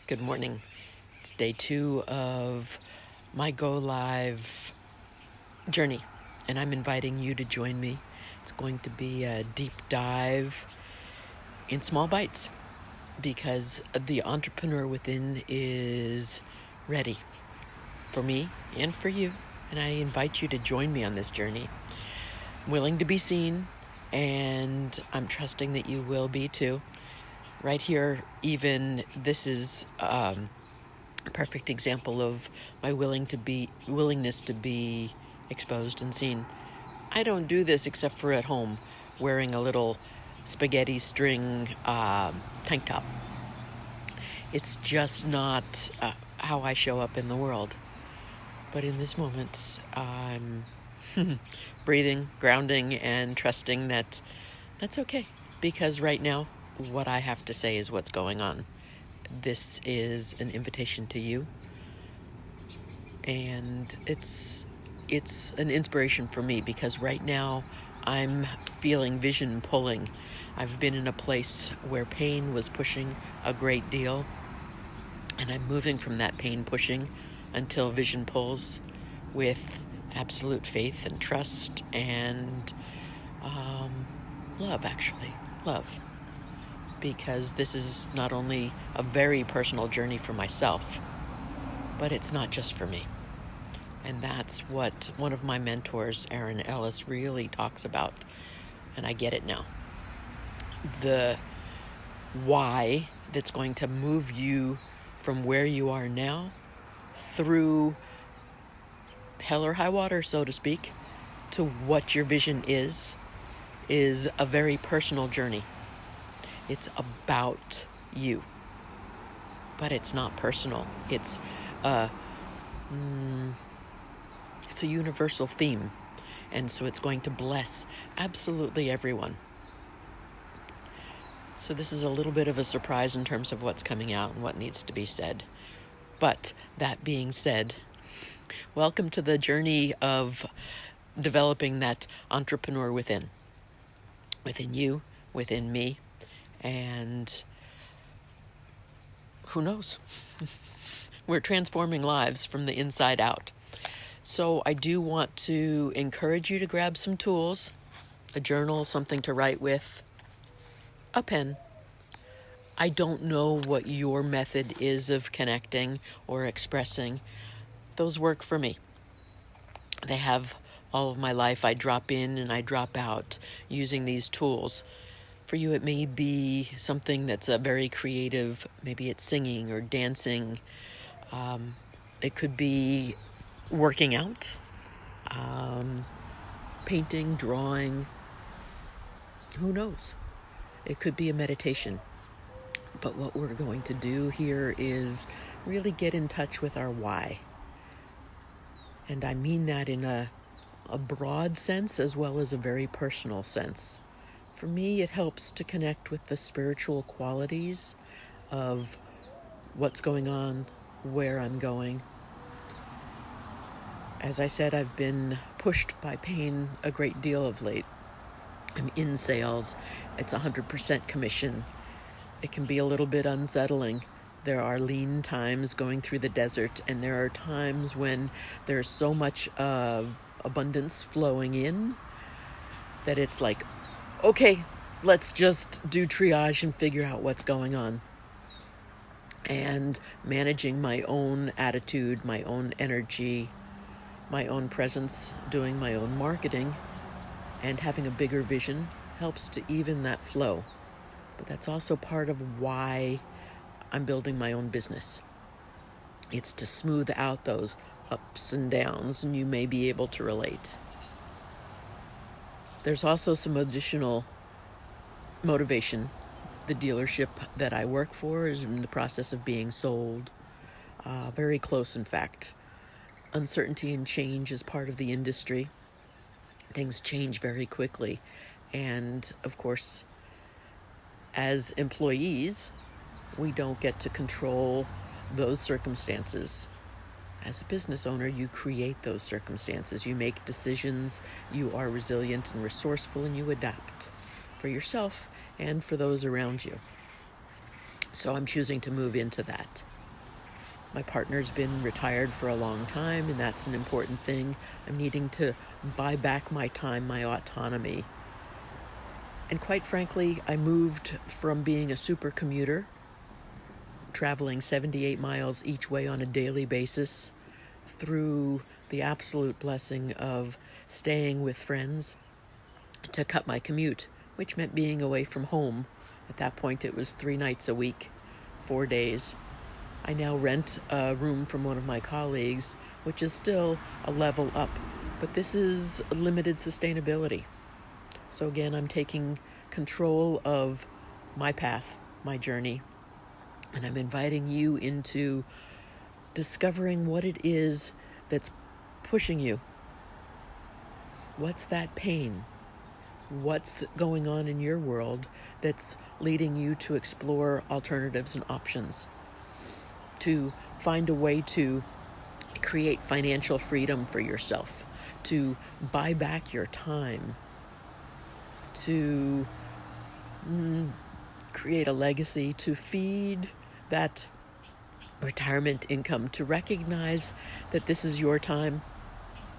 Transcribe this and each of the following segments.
Good morning. It's day 2 of my GoLive journey, and I'm inviting you to join me. It's going to be a deep dive in small bites because the entrepreneur within is ready for me and for you, and I invite you to join me on this journey. I'm willing to be seen, and I'm trusting that you will be too. Right here, even this is a perfect example of my willingness to be exposed and seen. I don't do this except for at home, wearing a little spaghetti string tank top. It's just not how I show up in the world. But in this moment, I'm breathing, grounding, and trusting that that's okay. Because right now, what I have to say is what's going on. This is an invitation to you, and it's an inspiration for me because right now I'm feeling vision pulling. I've been in a place where pain was pushing a great deal, and I'm moving from that pain pushing until vision pulls with absolute faith and trust and love. Because this is not only a very personal journey for myself, but it's not just for me. And that's what one of my mentors, Aaron Ellis, really talks about. And I get it now. The why that's going to move you from where you are now through hell or high water, so to speak, to what your vision is a very personal journey. It's about you, but it's not personal. It's a universal theme, and so it's going to bless absolutely everyone. So this is a little bit of a surprise in terms of what's coming out and what needs to be said. But that being said, welcome to the journey of developing that entrepreneur within you, within me. And who knows? We're transforming lives from the inside out. So I do want to encourage you to grab some tools, a journal, something to write with, a pen. I don't know what your method is of connecting or expressing. Those work for me. They have all of my life. I drop in and I drop out using these tools. For you, it may be something that's a very creative. Maybe it's singing or dancing. It could be working out, painting, drawing. Who knows? It could be a meditation. But what we're going to do here is really get in touch with our why. And I mean that in a broad sense as well as a very personal sense. For me, it helps to connect with the spiritual qualities of what's going on, where I'm going. As I said, I've been pushed by pain a great deal of late. I'm in sales. It's 100% commission. It can be a little bit unsettling. There are lean times going through the desert, and there are times when there's so much abundance flowing in that it's like, okay, let's just do triage and figure out what's going on. And managing my own attitude, my own energy, my own presence, doing my own marketing, and having a bigger vision helps to even that flow. But that's also part of why I'm building my own business. It's to smooth out those ups and downs, and you may be able to relate. There's also some additional motivation. The dealership that I work for is in the process of being sold. Very close, in fact. Uncertainty and change is part of the industry. Things change very quickly. And, of course, as employees, we don't get to control those circumstances. As a business owner, you create those circumstances. You make decisions, you are resilient and resourceful, and you adapt for yourself and for those around you. So I'm choosing to move into that. My partner's been retired for a long time, and that's an important thing. I'm needing to buy back my time, my autonomy. And quite frankly, I moved from being a super commuter, traveling 78 miles each way on a daily basis, through the absolute blessing of staying with friends, to cut my commute, which meant being away from home. At that point, it was 3 nights a week, 4 days. I now rent a room from one of my colleagues, which is still a level up, but this is limited sustainability. So again, I'm taking control of my path, my journey, and I'm inviting you into discovering what it is that's pushing you. What's that pain? What's going on in your world that's leading you to explore alternatives and options, to find a way to create financial freedom for yourself, to buy back your time, to create a legacy, to feed that retirement income, to recognize that this is your time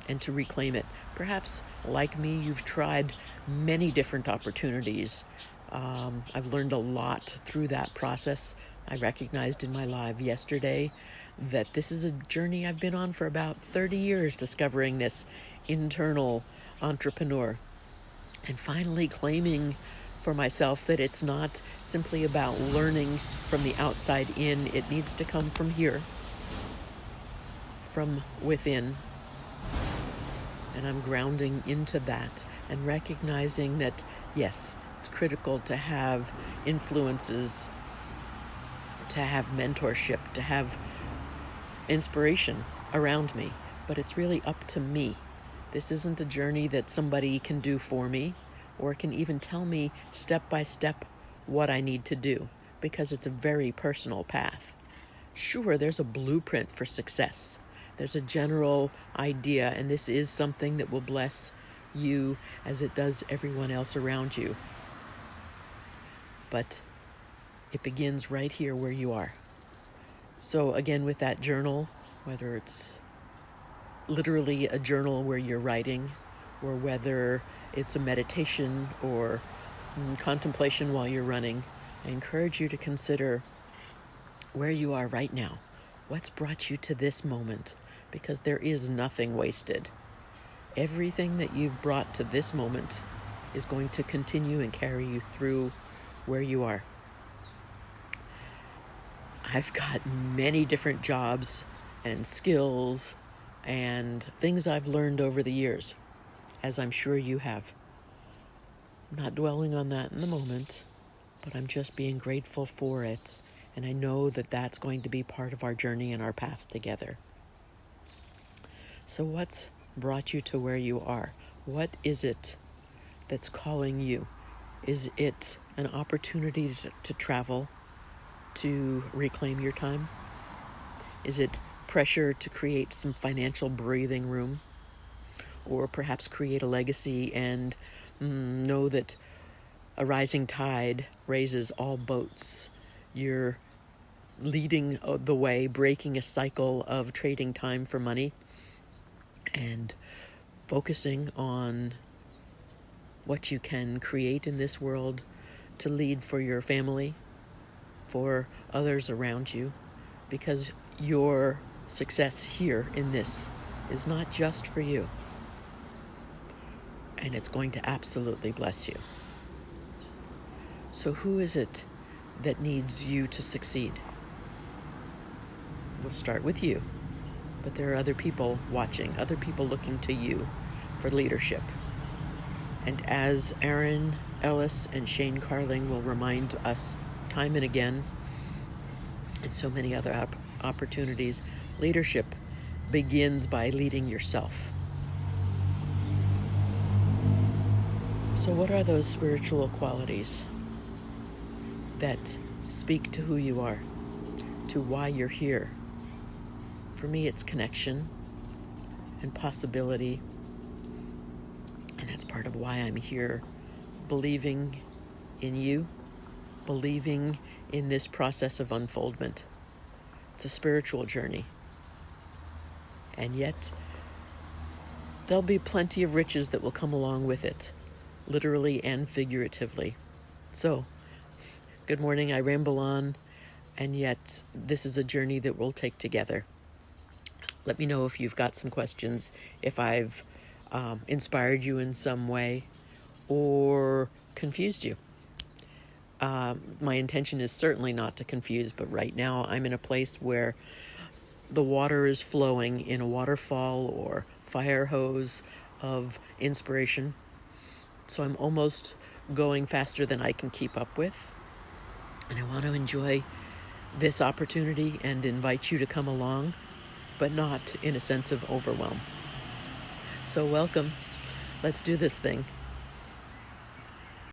and to reclaim it. Perhaps, like me, you've tried many different opportunities. I've learned a lot through that process. I recognized in my live yesterday that this is a journey I've been on for about 30 years, discovering this internal entrepreneur and finally claiming for myself that it's not simply about learning from the outside in. It needs to come from here, from within. And I'm grounding into that and recognizing that, yes, it's critical to have influences, to have mentorship, to have inspiration around me, but it's really up to me. This isn't a journey that somebody can do for me or can even tell me step by step what I need to do, because it's a very personal path. Sure, there's a blueprint for success. There's a general idea, and this is something that will bless you as it does everyone else around you. But it begins right here where you are. So again, with that journal, whether it's literally a journal where you're writing, or whether it's a meditation or contemplation while you're running, I encourage you to consider where you are right now. What's brought you to this moment? Because there is nothing wasted. Everything that you've brought to this moment is going to continue and carry you through where you are. I've got many different jobs and skills and things I've learned over the years, as I'm sure you have. I'm not dwelling on that in the moment, but I'm just being grateful for it. And I know that that's going to be part of our journey and our path together. So what's brought you to where you are? What is it that's calling you? Is it an opportunity to travel, to reclaim your time? Is it pressure to create some financial breathing room? Or perhaps create a legacy and know that a rising tide raises all boats? You're leading the way, breaking a cycle of trading time for money and focusing on what you can create in this world to lead for your family, for others around you, because your success here in this is not just for you, and it's going to absolutely bless you. So who is it that needs you to succeed? We'll start with you, but there are other people watching, other people looking to you for leadership. And as Aaron Ellis and Shane Carling will remind us time and again, and so many other opportunities, leadership begins by leading yourself. So what are those spiritual qualities that speak to who you are, to why you're here? For me, it's connection and possibility, and that's part of why I'm here, believing in you, believing in this process of unfoldment. It's a spiritual journey. And yet, there'll be plenty of riches that will come along with it, literally and figuratively. So, good morning, I ramble on, and yet this is a journey that we'll take together. Let me know if you've got some questions, if I've inspired you in some way or confused you. My intention is certainly not to confuse, but right now I'm in a place where the water is flowing in a waterfall or fire hose of inspiration. So I'm almost going faster than I can keep up with. And I want to enjoy this opportunity and invite you to come along, but not in a sense of overwhelm. So welcome. Let's do this thing.